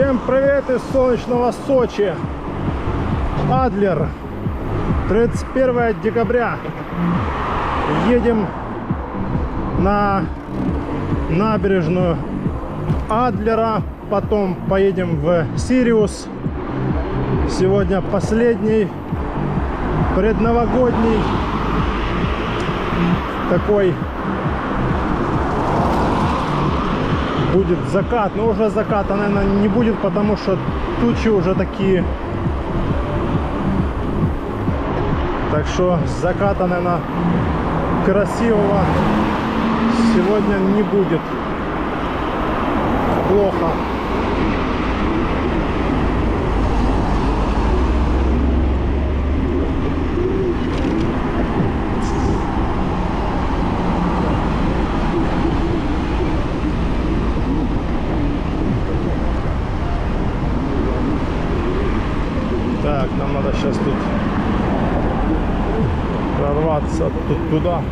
Всем привет из солнечного Сочи. Адлер. 31 декабря. Едем на набережную Адлера. Потом поедем в Сириус. Сегодня последний предновогодний такой будет закат, но уже заката, наверное, не будет, потому что тучи уже такие. Так что заката, наверное, красивого сегодня не будет. Плохо. Так, нам надо сейчас тут прорваться туда.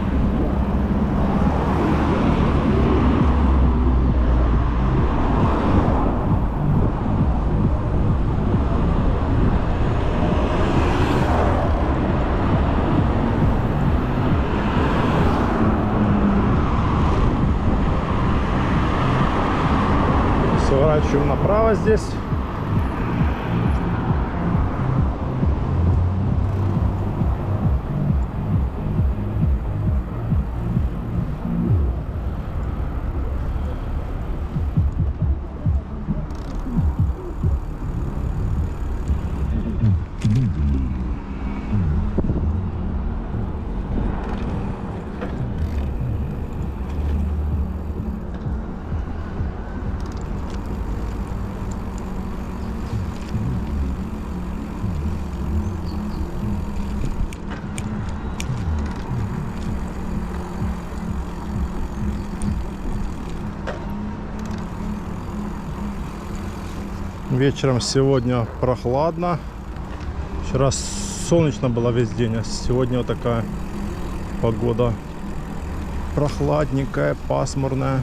Сворачиваем направо здесь. Вечером сегодня прохладно. Вчера солнечно было весь день, а сегодня вот такая погода прохладненькая, пасмурная.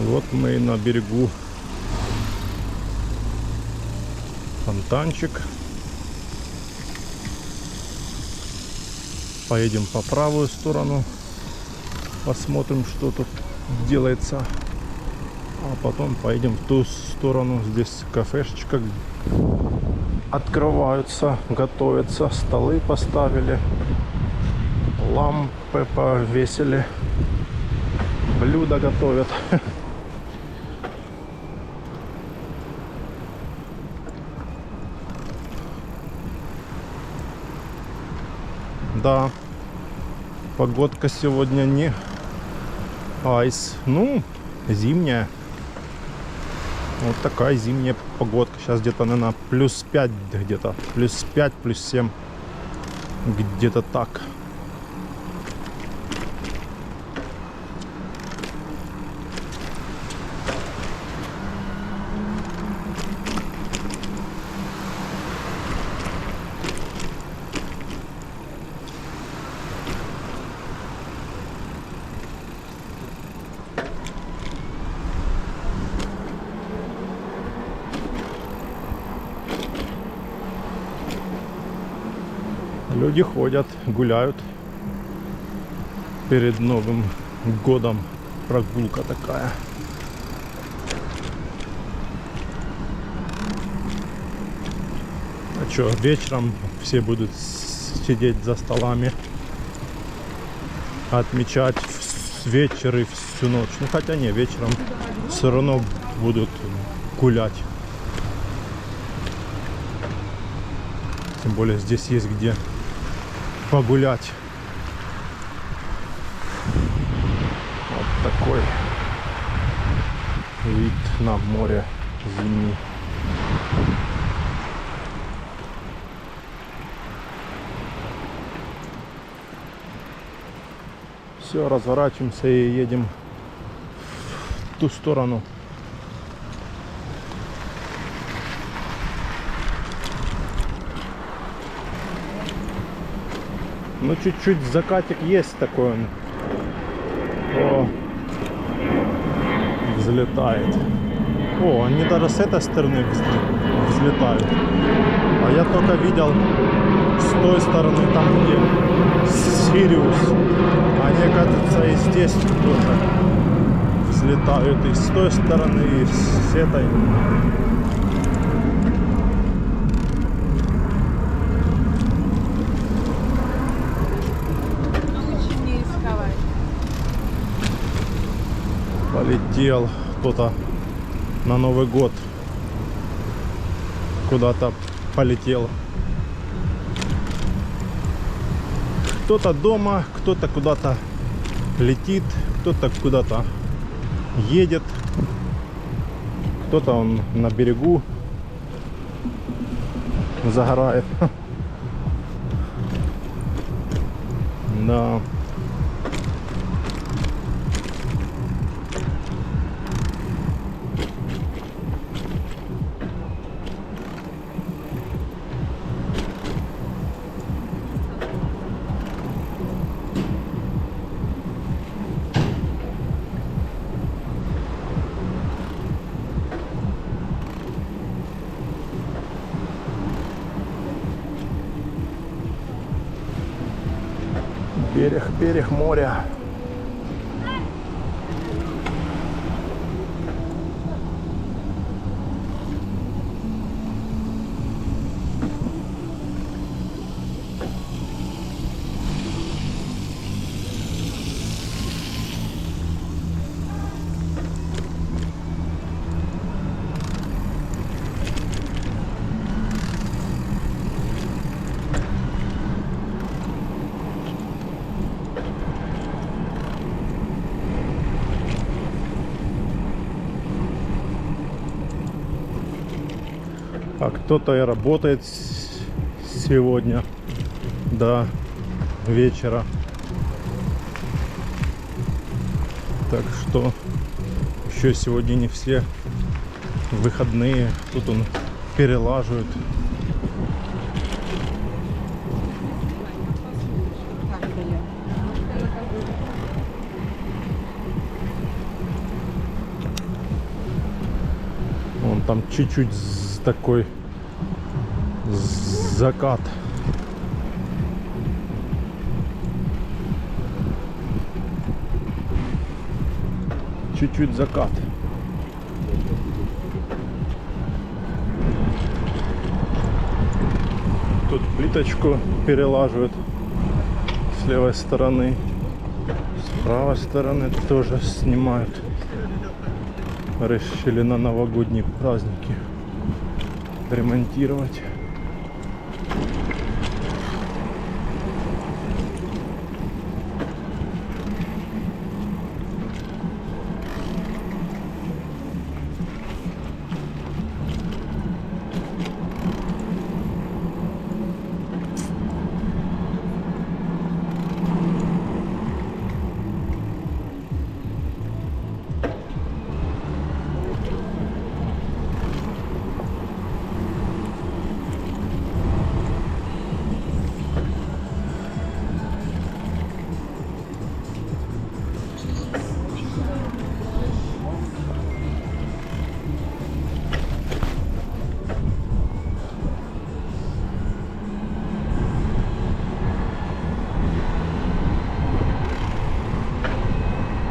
Вот мы и на берегу. Фонтанчик. Поедем по правую сторону. Посмотрим, что тут делается. А потом поедем в ту сторону. Здесь кафешечка. Открываются, готовятся. Столы поставили. Лампы повесили. Блюда готовят. Да, погодка сегодня не айс, ну, зимняя. Вот такая зимняя погодка. Сейчас где-то, наверное, плюс 5 где-то. Плюс 5, плюс 7. Где-то так. Люди ходят, гуляют перед Новым годом. Прогулка такая. А что, вечером все будут сидеть за столами, отмечать вечер и всю ночь. Ну хотя не, вечером все равно будут гулять. Тем более здесь есть где погулять. Вот такой вид на море зимний. Все, разворачиваемся и едем в ту сторону. Ну, чуть-чуть закатик есть такой. О, взлетает. О, они даже с этой стороны взлетают. А я только видел с той стороны, там где Сириус. Они, кажется, и здесь тоже взлетают. И с той стороны, и с этой. Полетел кто-то на Новый год. Куда-то полетел. Кто-то дома, кто-то куда-то летит, кто-то куда-то едет, кто-то он на берегу загорает. Да. Берег моря. А кто-то и работает сегодня до вечера. Так что еще сегодня не все выходные. Тут он перелаживает. Вон там чуть-чуть такой закат. Чуть-чуть закат. Тут плиточку перелаживают с левой стороны, с правой стороны тоже снимают. Решили на новогодние праздники ремонтировать.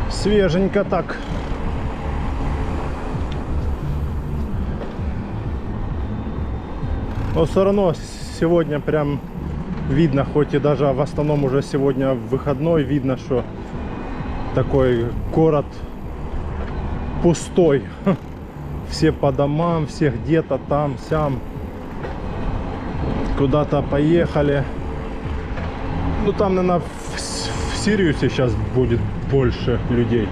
Свеженько так. Но все равно сегодня прям видно, хоть и даже в основном уже сегодня выходной, видно, что такой город пустой. Все по домам, все где-то там, сям. Куда-то поехали. Ну там, наверное, в Сириусе сейчас будет больше людей.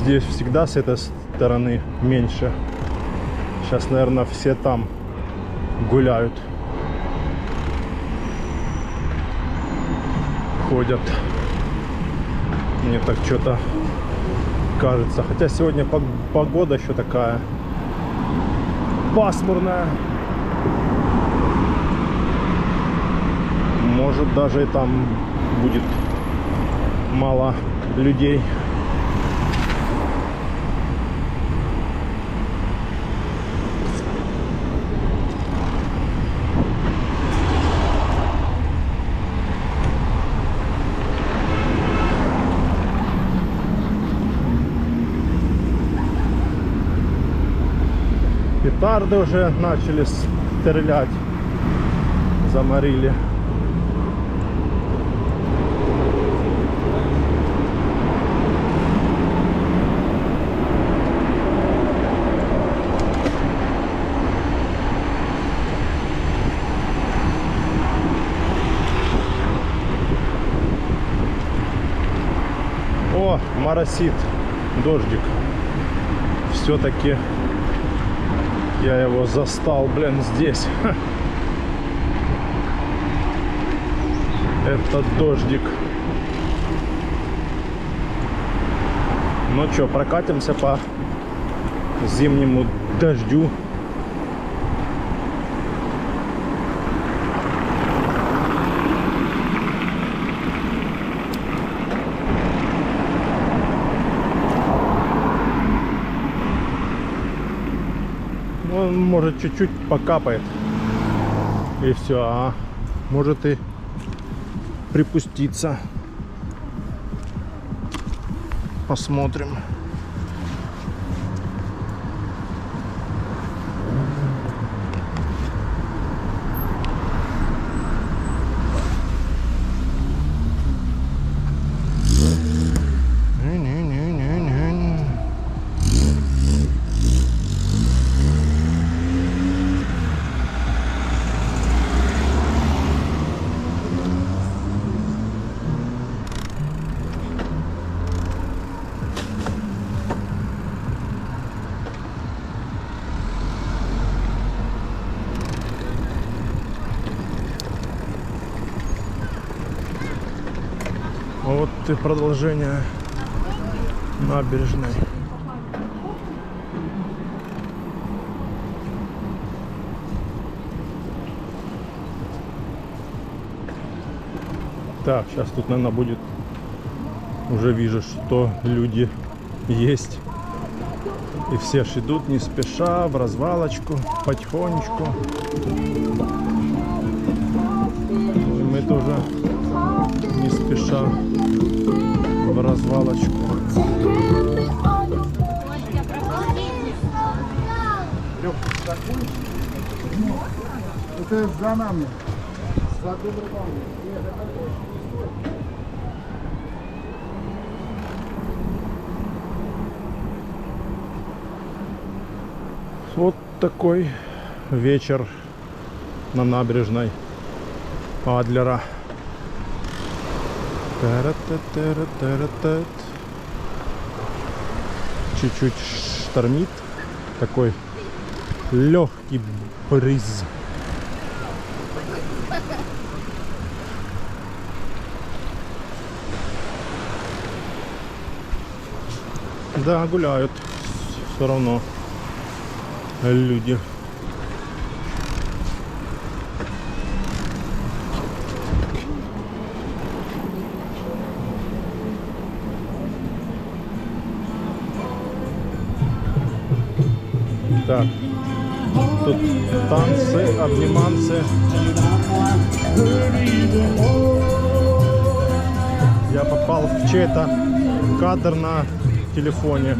Здесь всегда с этой стороны меньше. Сейчас, наверное, все там гуляют, ходят. Мне так что-то кажется. Хотя сегодня погода еще такая пасмурная. Может, даже и там будет мало людей. Петарды уже начали стрелять, заморили. О, моросит дождик. Все-таки я его застал, блин, здесь. Этот дождик. Ну что, прокатимся по зимнему дождю. Он может чуть-чуть покапает и все, а может и припуститься. Посмотрим. Вот и продолжение набережной. Так, сейчас тут, наверное, будет. Уже вижу, что люди есть. И все ж идут не спеша, в развалочку, потихонечку. И мы тоже не спеша в развалочку. Это за нами. Вот такой вечер на набережной Адлера. Чуть-чуть штормит. Такой легкий бриз. Да, гуляют все равно люди. Так, тут танцы, обниманцы. Я попал в чей-то кадр на телефоне.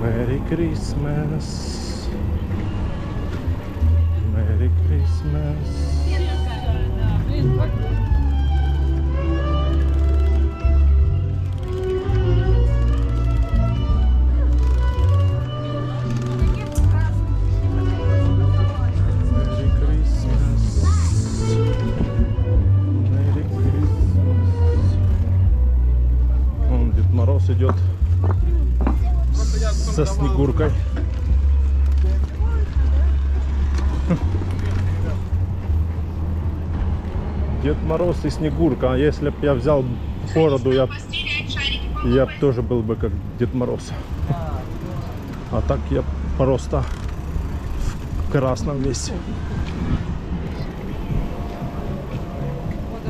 Merry Christmas. Merry Christmas. Вон Дед Мороз идет. со Снегуркой. Дед Мороз и Снегурка. А если б я взял бороду, я б тоже был бы как Дед Мороз. А так я просто в красном весь.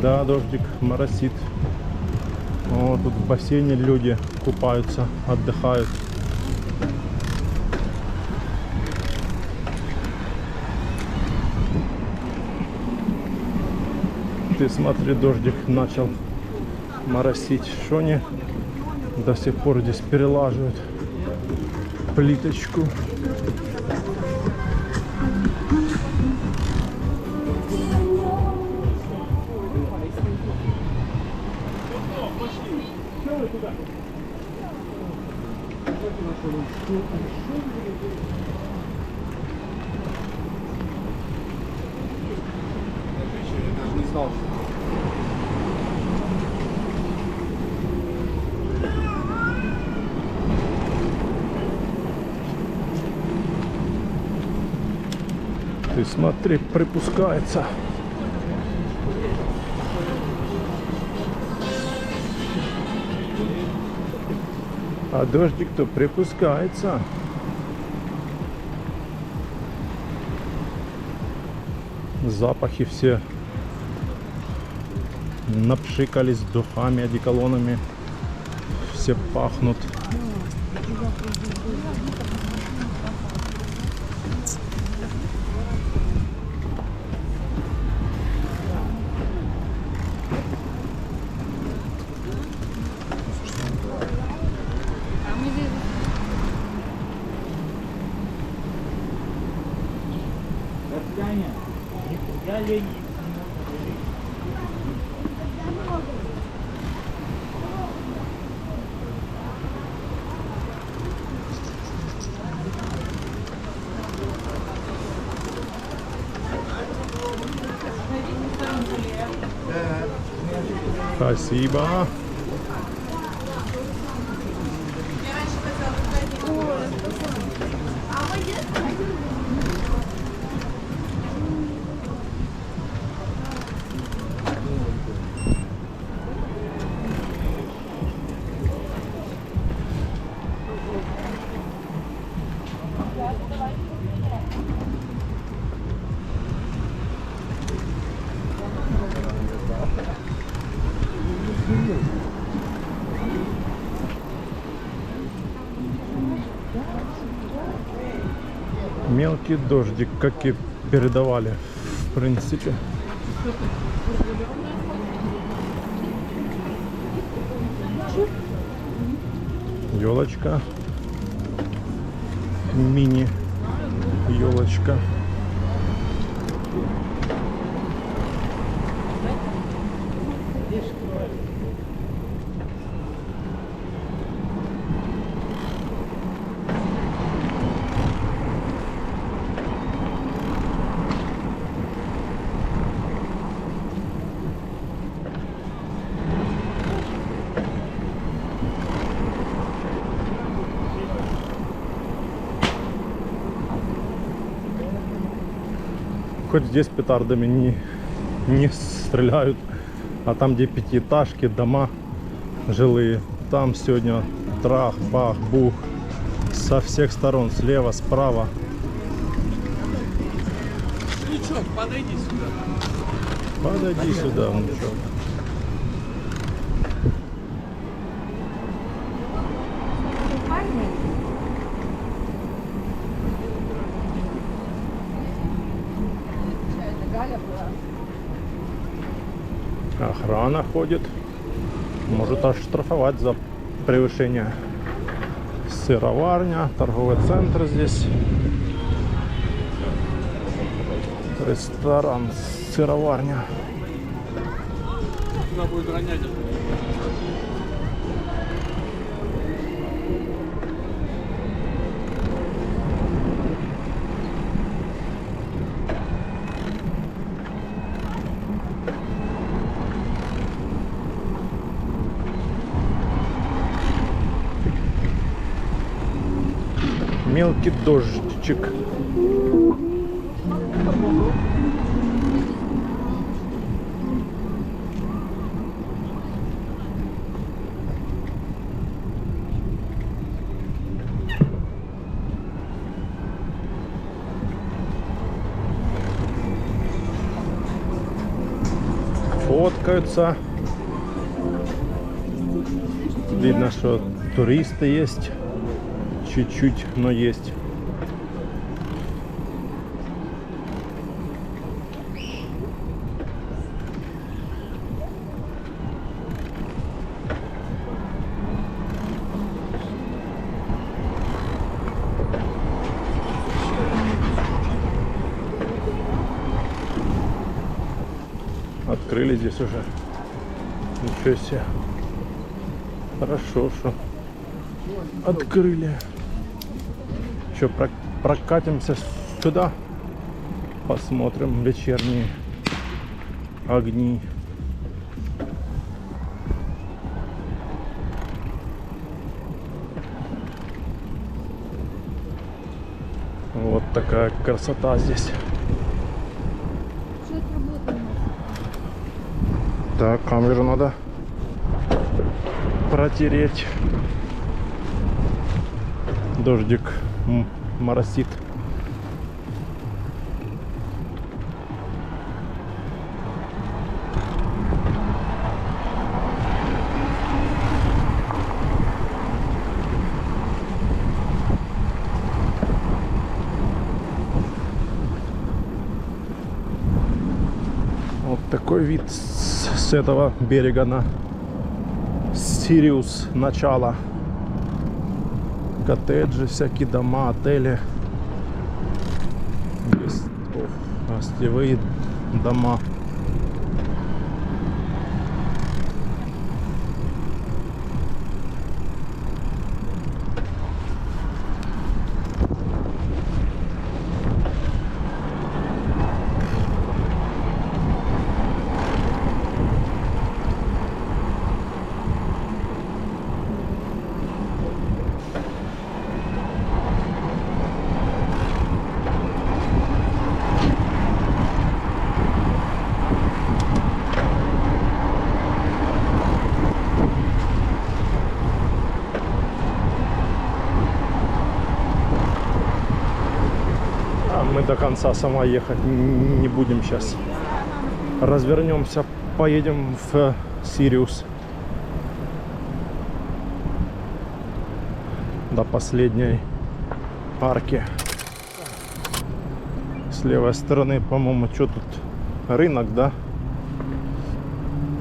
Да, дождик моросит. О, тут в бассейне люди купаются, отдыхают. Ты смотри, дождик начал моросить. Что они до сих пор здесь перелаживают плиточку. Ты смотри, припускается. А дождик-то припускается. Запахи все напшикались духами, одеколонами. Все пахнут. Спасибо. Мелкий дождик, как и передавали, в принципе. Елочка, мини елочка. Хоть здесь петардами не стреляют, а там, где пятиэтажки, дома жилые, там сегодня трах, бах, бух со всех сторон, слева, справа. Внучок, подойди сюда. Подойди сюда, внучок. Охрана ходит, может оштрафовать за превышение. Сыроварня, торговый центр здесь, ресторан, сыроварня. Надо будет ронять. Мелкий дождичек. Фоткаются. Видно, что туристы есть. Чуть-чуть, но есть. Открыли здесь уже. Ничего себе. Хорошо, что открыли. Еще прокатимся сюда. Посмотрим вечерние огни. Вот такая красота здесь. Так, камеру надо протереть. Дождик моросит. Вот такой вид с этого берега на Сириус начало. Коттеджи, всякие дома, отели. Гостевые дома. Мы до конца сама ехать не будем сейчас. Развернемся, поедем в Сириус. До последней арки. С левой стороны, по-моему, что тут? Рынок, да?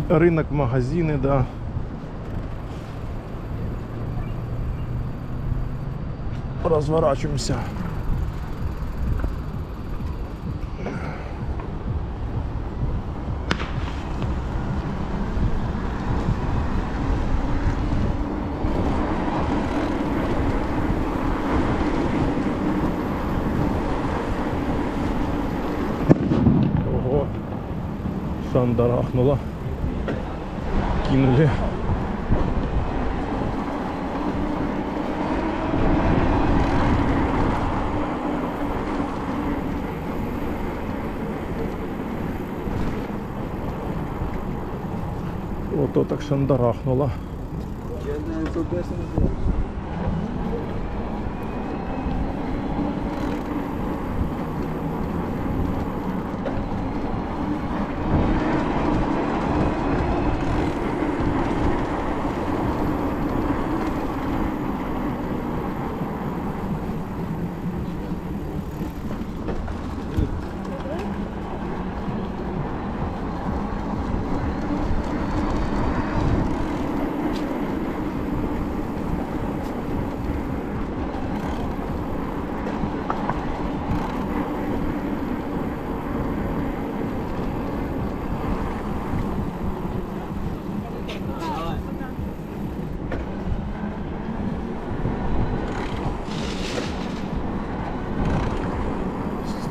Рынок, магазины, да. Разворачиваемся. Шандарахнуло. Кинули. Вот то так шандарахнуло.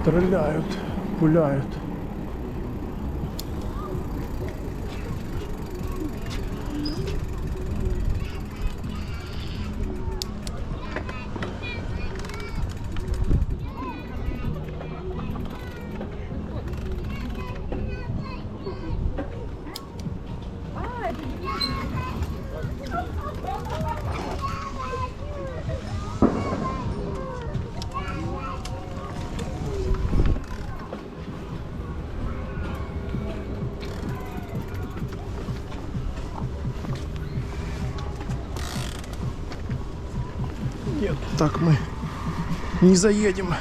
Стреляют, пуляют. Так мы не заедем.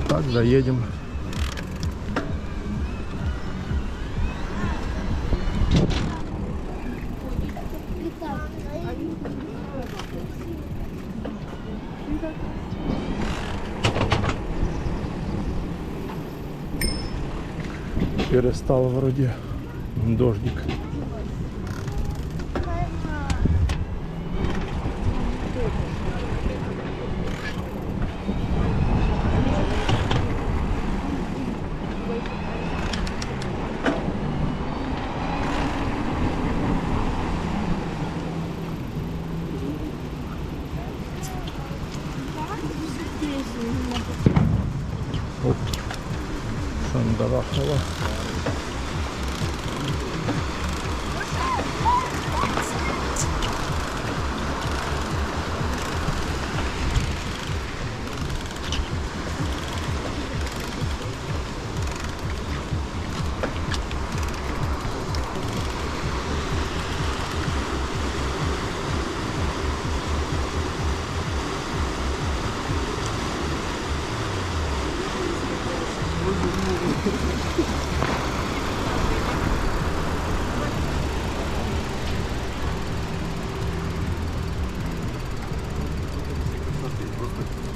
Так заедем. Перестал вроде дождик. Оп. Шандарахнуло.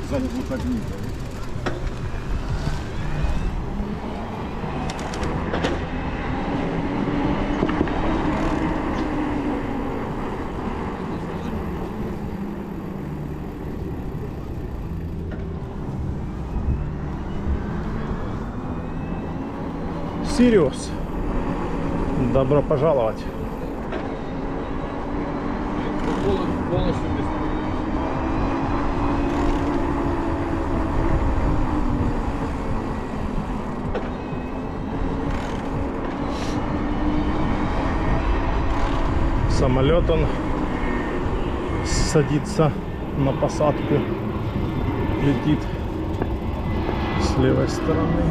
Сзади будут огни. Сириус, добро пожаловать. Полностью без... Самолет он садится на посадку, летит с левой стороны.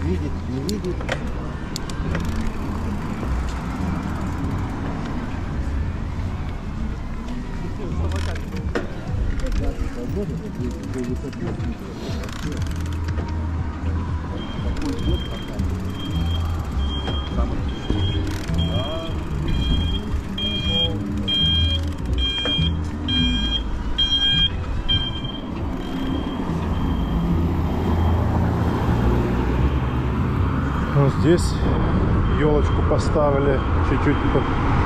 Видит, не видит. Вот здесь елочку поставили, чуть-чуть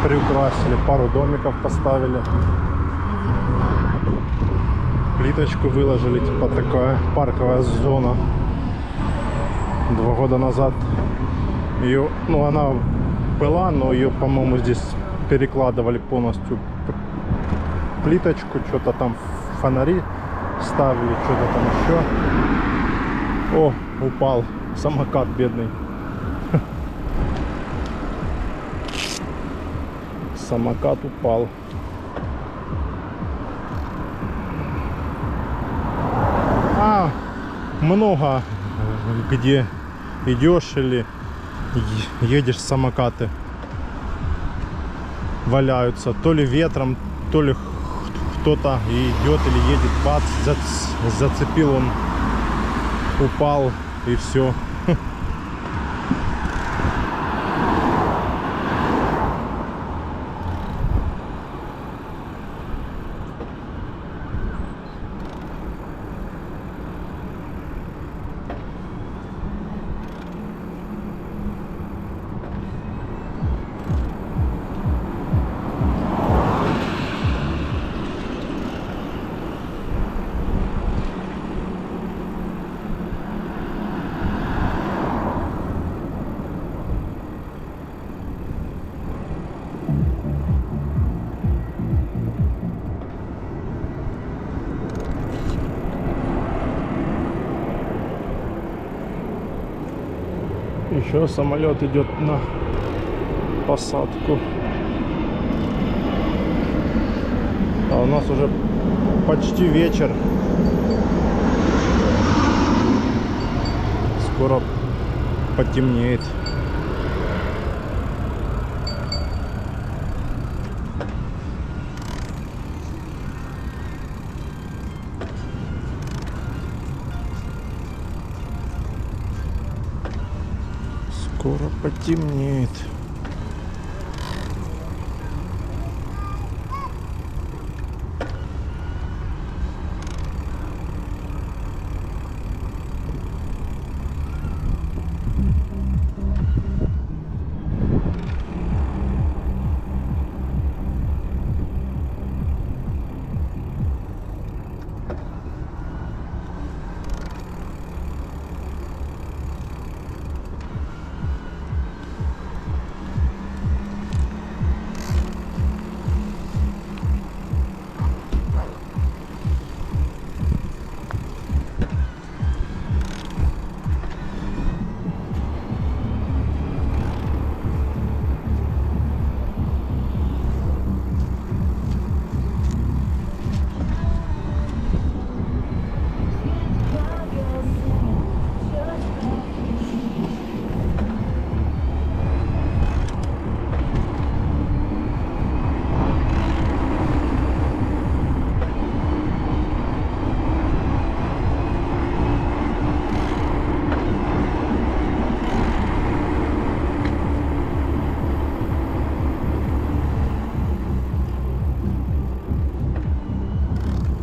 приукрасили, пару домиков поставили, плиточку выложили, типа такая парковая зона. 2 года назад ее, ну она была, но ее, по-моему, здесь перекладывали полностью плиточку, что-то там фонари ставили, что-то там еще. О, упал самокат бедный. Самокат упал. Много где идешь или едешь, самокаты валяются. То ли ветром, то ли кто-то идет или едет, бац, зацепил, он упал и все. Еще самолет идет на посадку. А у нас уже почти вечер. Скоро потемнеет. Скоро потемнеет.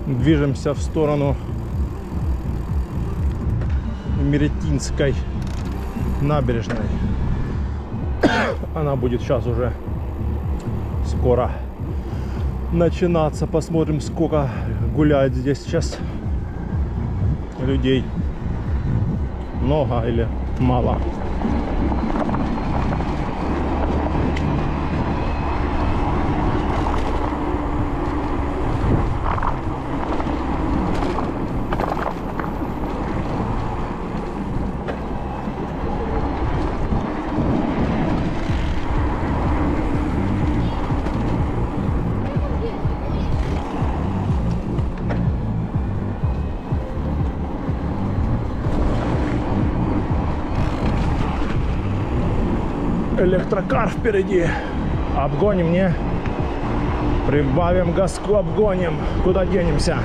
Движемся в сторону Меретинской набережной. Она будет сейчас уже скоро начинаться. Посмотрим, сколько гуляет здесь сейчас людей. Много или мало? Электрокар впереди. Обгоним, не? Прибавим газку, обгоним. Куда денемся?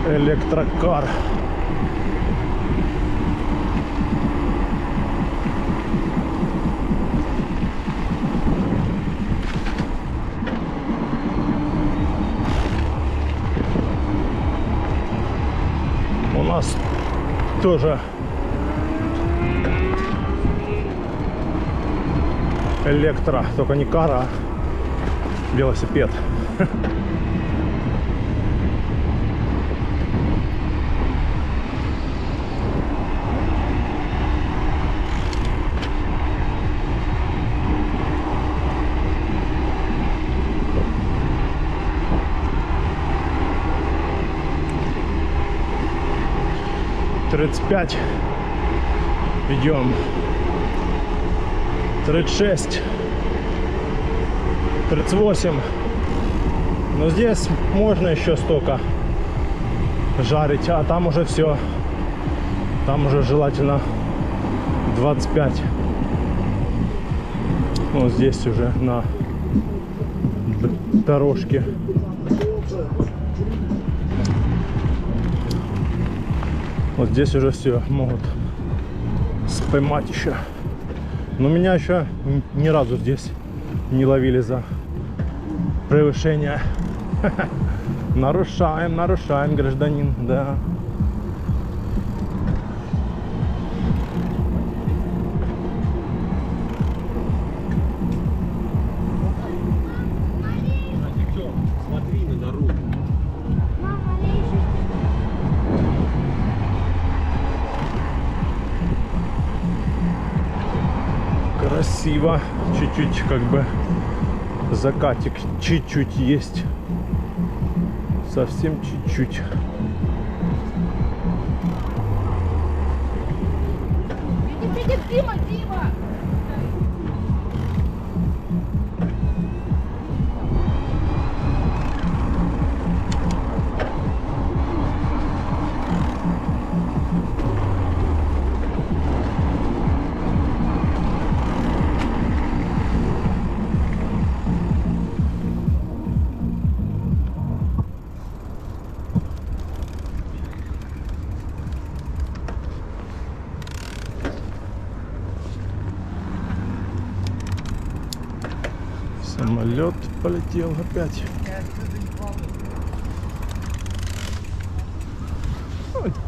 Электрокар. У нас тоже электро, только не кара, а велосипед. «35». Идем. 36. 38. Но здесь можно еще столько жарить, а там уже все. Там уже желательно 25. Вот здесь уже на дорожке. Вот здесь уже все могут споймать еще. Но меня еще ни разу здесь не ловили за превышение. Нарушаем, нарушаем, гражданин, да. Смотри на дорогу. Красиво. красиво. Чуть-чуть как бы закатик чуть-чуть есть. Совсем чуть-чуть. Видит, Дима, Дима! Самолет полетел опять.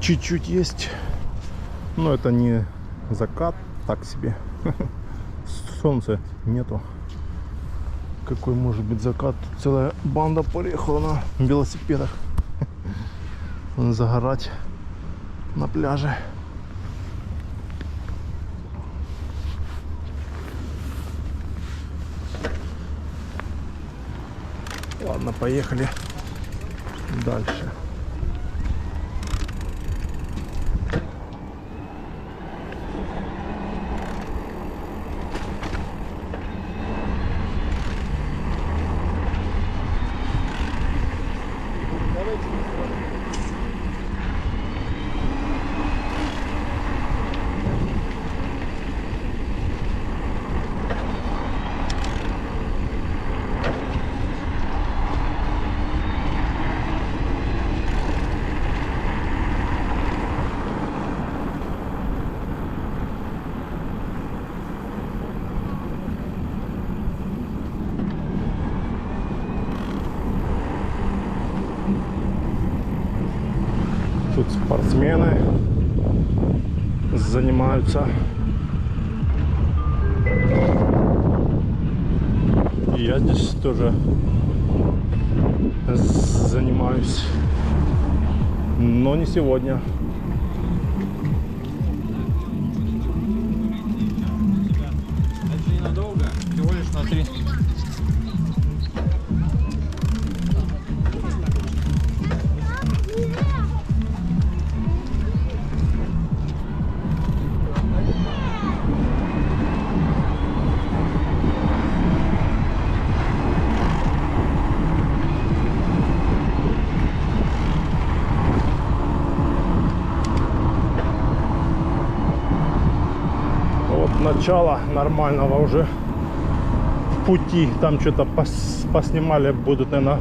Чуть-чуть есть. Но это не закат, так себе. Солнца нету. Какой может быть закат? Тут целая банда поехала на велосипедах загорать на пляже. Ладно, поехали дальше. Тут спортсмены занимаются. И я здесь тоже занимаюсь. Но не сегодня. Это ненадолго, всего лишь на 3. Начало нормального уже пути. Там что-то поснимали, будут, наверное,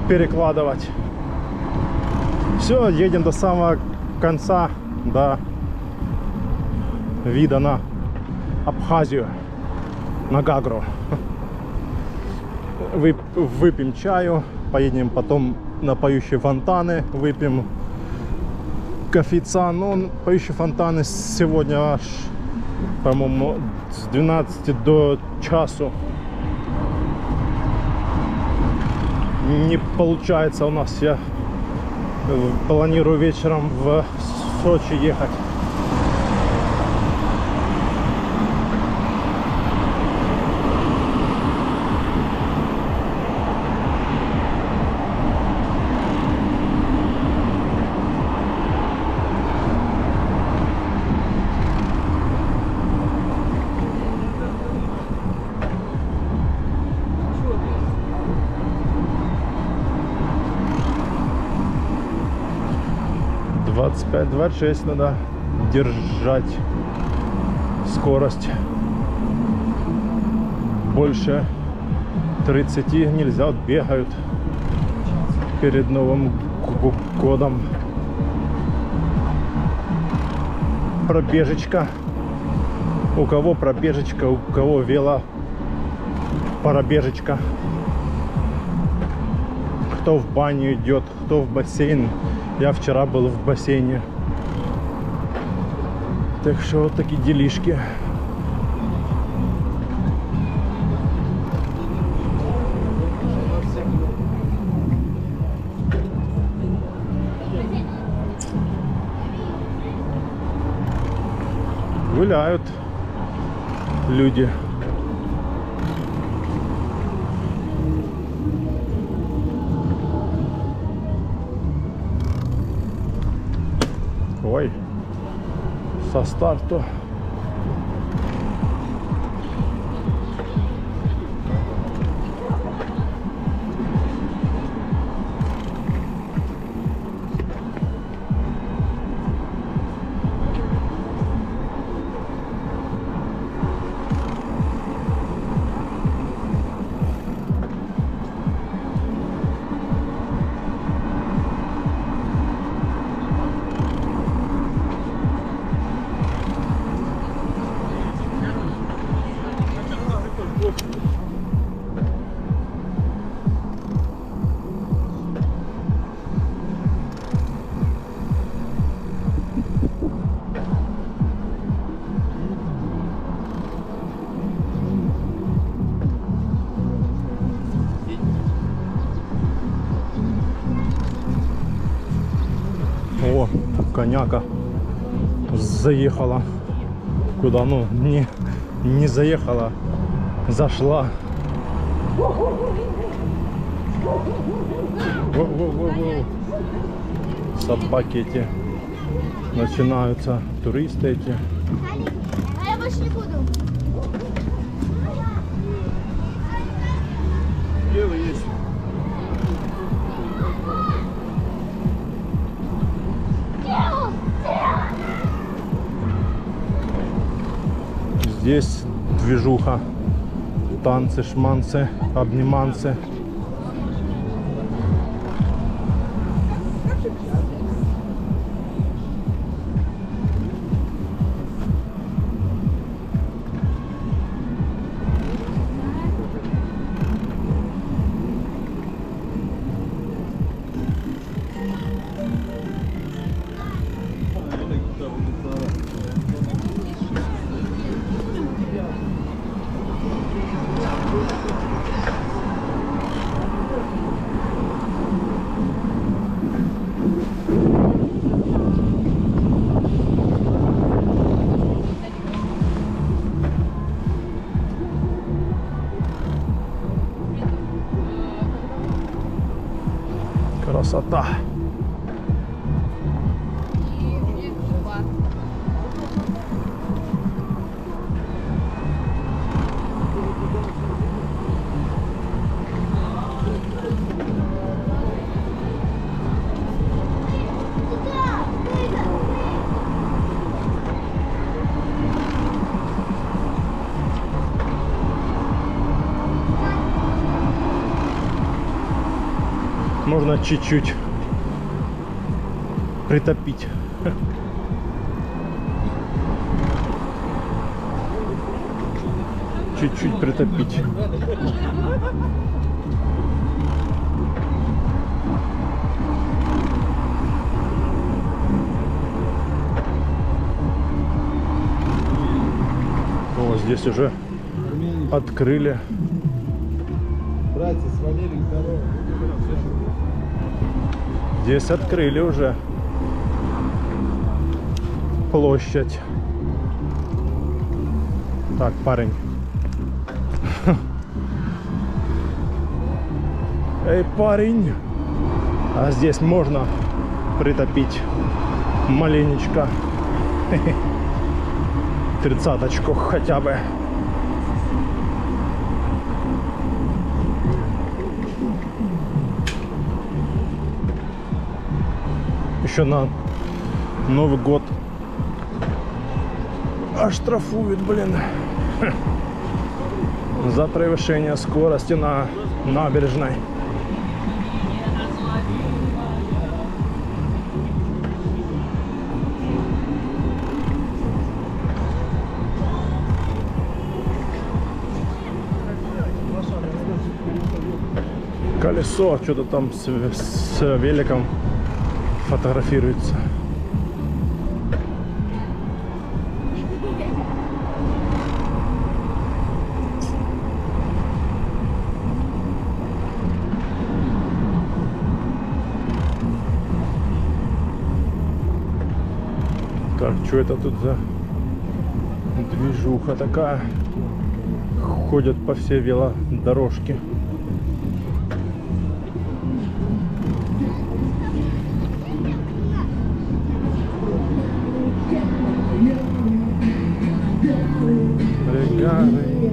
перекладывать. Все, едем до самого конца, до вида на Абхазию, на Гагру. Выпьем чаю, поедем потом на поющие фонтаны, выпьем кофейца. Но поющие фонтаны сегодня аж, по-моему, с 12 до часу. Не получается у нас. Я планирую вечером в Сочи ехать. — 25-26 надо держать скорость. Больше 30 нельзя, вот бегают перед Новым годом. Пробежечка. У кого пробежечка, у кого велопробежечка. Кто в баню идет, кто в бассейн. Я вчера был в бассейне. Так что вот такие делишки. Гуляют люди. Ой, со старту. О, коняка заехала. Куда? Ну, не заехала, зашла. Воу-воу-воу-воу. Собаки эти. Начинаются туристы эти. А я больше не буду. Белый есть. Здесь движуха. Танцы, шманцы, обниманцы. Красота. Можно чуть-чуть притопить. Чуть-чуть притопить. О, здесь уже открыли. Братья, свалили к дороге. Здесь открыли уже площадь. Так, парень. Эй, парень. А здесь можно притопить маленечко. 30-очку хотя бы. Еще на Новый год оштрафуют, блин, за превышение скорости на набережной. Колесо что-то там с великом фотографируется. Так, что это тут за движуха такая? ходят по всей велодорожке. Регары.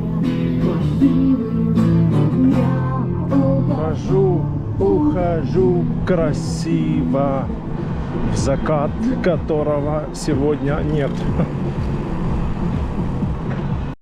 Ухожу красиво в закат, которого сегодня нет.